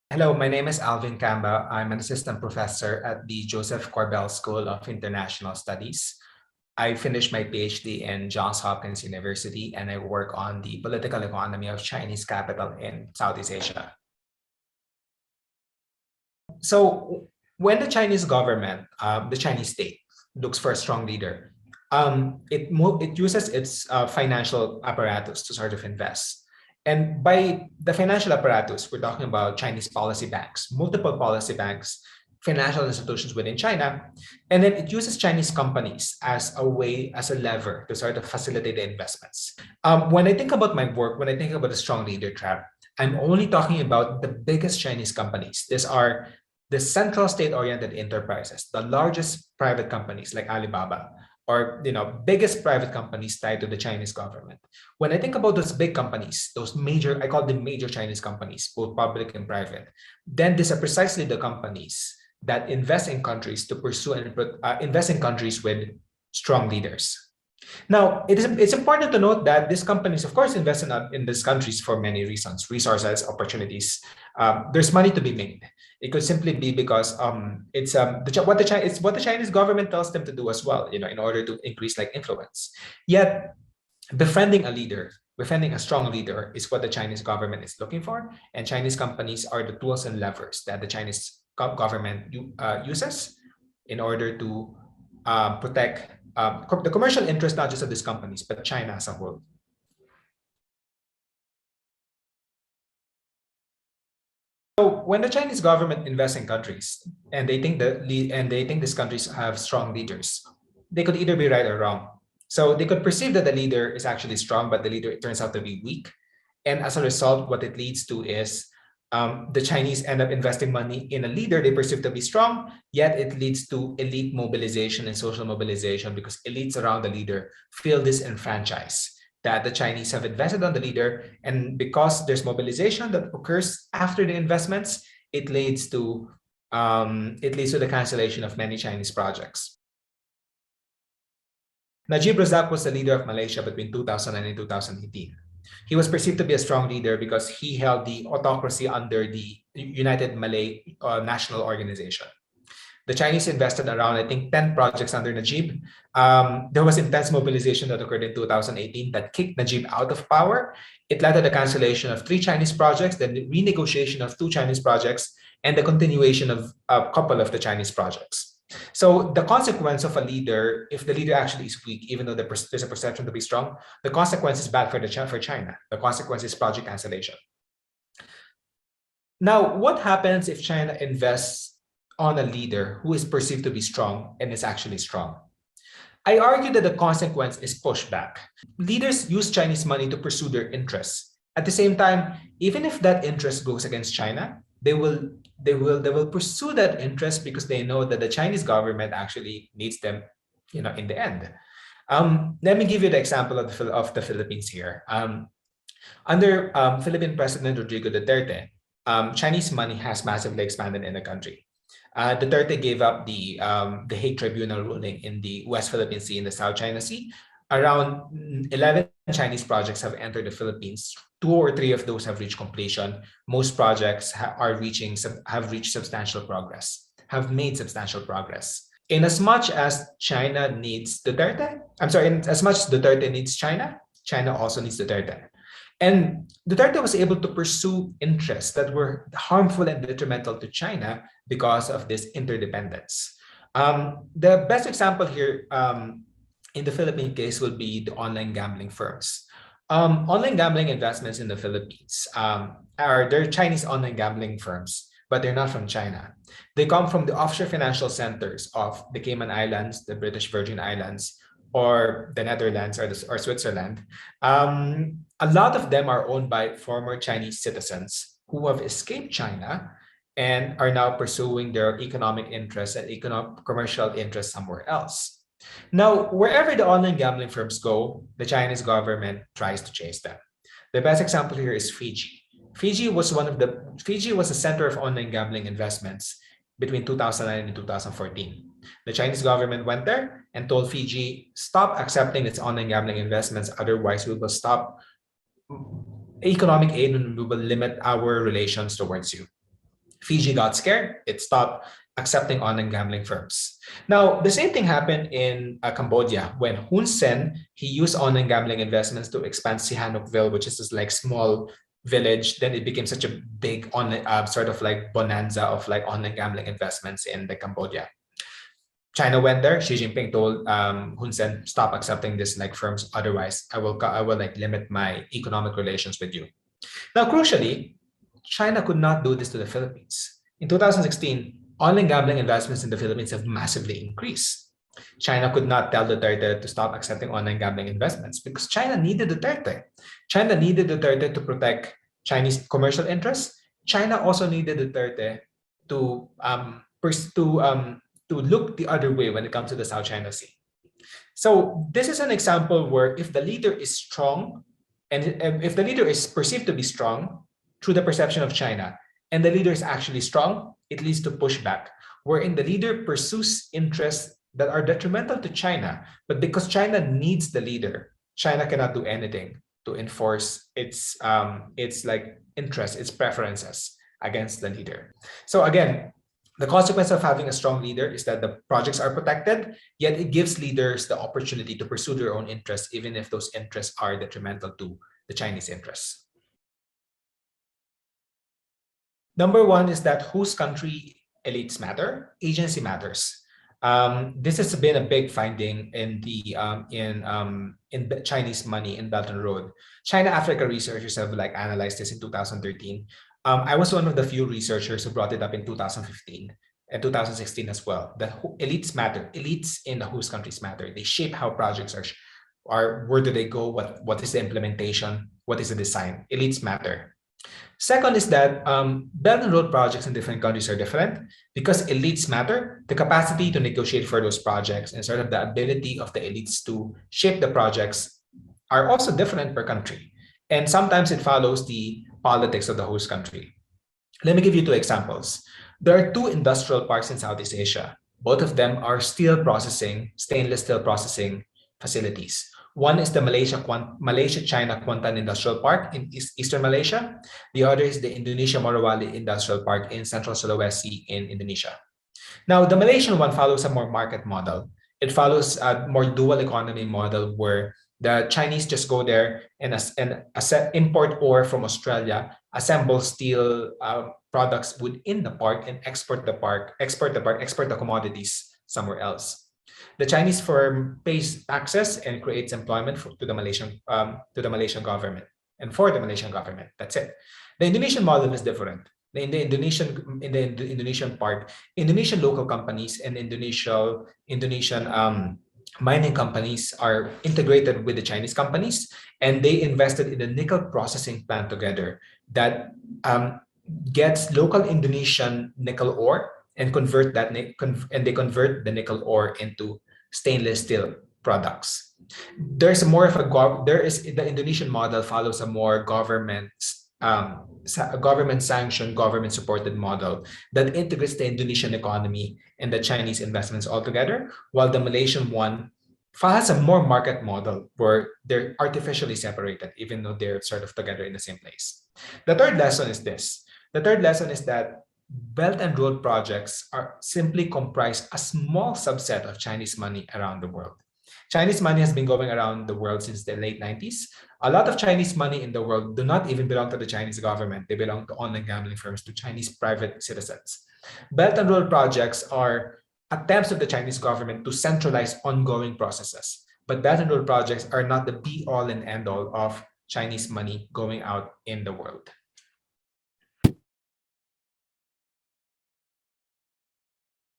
Hello, my name is Alvin Camba. I'm an assistant professor at the Joseph Corbell School of International Studies. I finished my PhD in Johns Hopkins University, and I work on the political economy of Chinese capital in Southeast Asia. So when the Chinese government, the Chinese state, looks for a strong leader, it uses its financial apparatus to sort of invest. And by the financial apparatus, we're talking about Chinese policy banks, multiple policy banks, financial institutions within China, and then it uses Chinese companies as a way, as a lever to sort of facilitate the investments. When I think about my work, when I think about the strong leader trap, I'm only talking about the biggest Chinese companies. These are the central state-oriented enterprises, the largest private companies like Alibaba, or biggest private companies tied to the Chinese government. When I think about those big companies, those major, I call them major Chinese companies, both public and private, then these are precisely the companies that invest in countries to pursue and invest in countries with strong leaders. Now, it's important to note that these companies, of course, invest in these countries for many reasons, resources, opportunities. There's money to be made. It could simply be because it's what the Chinese government tells them to do as well, in order to increase like influence. Yet, befriending a strong leader is what the Chinese government is looking for, and Chinese companies are the tools and levers that the Chinese government uses in order to protect the commercial interest, not just of these companies, but China as a whole. So when the Chinese government invests in countries and they think these countries have strong leaders, they could either be right or wrong. So they could perceive that the leader is actually strong, but the leader turns out to be weak. And as a result, what it leads to is the Chinese end up investing money in a leader they perceive to be strong, yet it leads to elite mobilization and social mobilization because elites around the leader feel disenfranchised that the Chinese have invested on the leader. And because there's mobilization that occurs after the investments, it leads to the cancellation of many Chinese projects. Najib Razak was the leader of Malaysia between 2009 and 2018. He was perceived to be a strong leader because he held the autocracy under the United Malay National Organization. The Chinese invested around, I think, 10 projects under Najib. There was intense mobilization that occurred in 2018 that kicked Najib out of power. It led to the cancellation of 3 Chinese projects, the renegotiation of 2 Chinese projects, and the continuation of a couple of the Chinese projects. So the consequence of a leader, if the leader actually is weak, even though there's a perception to be strong, the consequence is bad for China. The consequence is project cancellation. Now, what happens if China invests on a leader who is perceived to be strong and is actually strong? I argue that the consequence is pushback. Leaders use Chinese money to pursue their interests. At the same time, even if that interest goes against China, they will pursue that interest because they know that the Chinese government actually needs them, in the end. Let me give you the example of the Philippines here. Under Philippine President Rodrigo Duterte, Chinese money has massively expanded in the country. Duterte gave up the Hague Tribunal ruling in the West Philippine Sea and the South China Sea. Around 11 Chinese projects have entered the Philippines. 2 or 3 of those have reached completion. Most projects have made substantial progress. In as much as China needs Duterte, in as much as Duterte needs China, China also needs Duterte. And Duterte was able to pursue interests that were harmful and detrimental to China because of this interdependence. The best example here in the Philippine case would be the online gambling firms. Online gambling investments in the Philippines they're Chinese online gambling firms, but they're not from China. They come from the offshore financial centers of the Cayman Islands, the British Virgin Islands, or the Netherlands or Switzerland. A lot of them are owned by former Chinese citizens who have escaped China and are now pursuing their economic interests and commercial interests somewhere else. Now, wherever the online gambling firms go, the Chinese government tries to chase them. The best example here is Fiji. Fiji was a center of online gambling investments between 2009 and 2014. The Chinese government went there and told Fiji, stop accepting its online gambling investments, otherwise we will stop economic aid and we will limit our relations towards you. Fiji got scared. It stopped accepting online gambling firms. Now, the same thing happened in Cambodia when Hun Sen, he used online gambling investments to expand Sihanoukville, which is this like small village. Then it became such a big online sort of like bonanza of like online gambling investments in the Cambodia. China went there. Xi Jinping told Hun Sen, "Stop accepting this like firms. Otherwise, I will like limit my economic relations with you." Now, crucially, China could not do this to the Philippines. In 2016, online gambling investments in the Philippines have massively increased. China could not tell Duterte to stop accepting online gambling investments because China needed Duterte. China needed Duterte to protect Chinese commercial interests. China also needed Duterte to to look the other way when it comes to the South China Sea. So this is an example where if the leader is strong, and if the leader is perceived to be strong through the perception of China, and the leader is actually strong, it leads to pushback, wherein the leader pursues interests that are detrimental to China. But because China needs the leader, China cannot do anything to enforce its like interests, its preferences against the leader. So again, the consequence of having a strong leader is that the projects are protected, yet it gives leaders the opportunity to pursue their own interests, even if those interests are detrimental to the Chinese interests. Number one is that whose country elites matter, agency matters. This has been a big finding in the Chinese money in Belt and Road. China Africa researchers have like analyzed this in 2013. I was one of the few researchers who brought it up in 2015 and 2016 as well. That elites matter. Elites in the host countries matter. They shape how projects are where do they go? What is the implementation? What is the design? Elites matter. Second is that Belt and Road projects in different countries are different because elites matter. The capacity to negotiate for those projects and sort of the ability of the elites to shape the projects are also different per country. And sometimes it follows the politics of the host country. Let me give you two examples. There are two industrial parks in Southeast Asia. Both of them are stainless steel processing facilities. One is the Malaysia-China Kuantan Industrial Park in Eastern Malaysia. The other is the Indonesia Morowali Industrial Park in Central Sulawesi in Indonesia. Now, the Malaysian one follows a more market model. It follows a more dual economy model where the Chinese just go there and import ore from Australia, assemble steel products within the park, and export the commodities somewhere else. The Chinese firm pays taxes and creates employment to the Malaysian government and for the Malaysian government. That's it. The Indonesian model is different. In the Indonesian part, Indonesian local companies and Indonesian mining companies are integrated with the Chinese companies, and they invested in a nickel processing plant together that gets local Indonesian nickel ore and convert the nickel ore into stainless steel products. The Indonesian model follows a more government sanctioned, government supported model that integrates the Indonesian economy and the Chinese investments all together, while the Malaysian one has a more market model where they're artificially separated, even though they're sort of together in the same place. The third lesson is this. The third lesson is that Belt and Road projects simply comprise a small subset of Chinese money around the world. Chinese money has been going around the world since the late 90s. A lot of Chinese money in the world do not even belong to the Chinese government. They belong to online gambling firms, to Chinese private citizens. Belt and Road projects are attempts of the Chinese government to centralize ongoing processes. But Belt and Road projects are not the be-all and end-all of Chinese money going out in the world.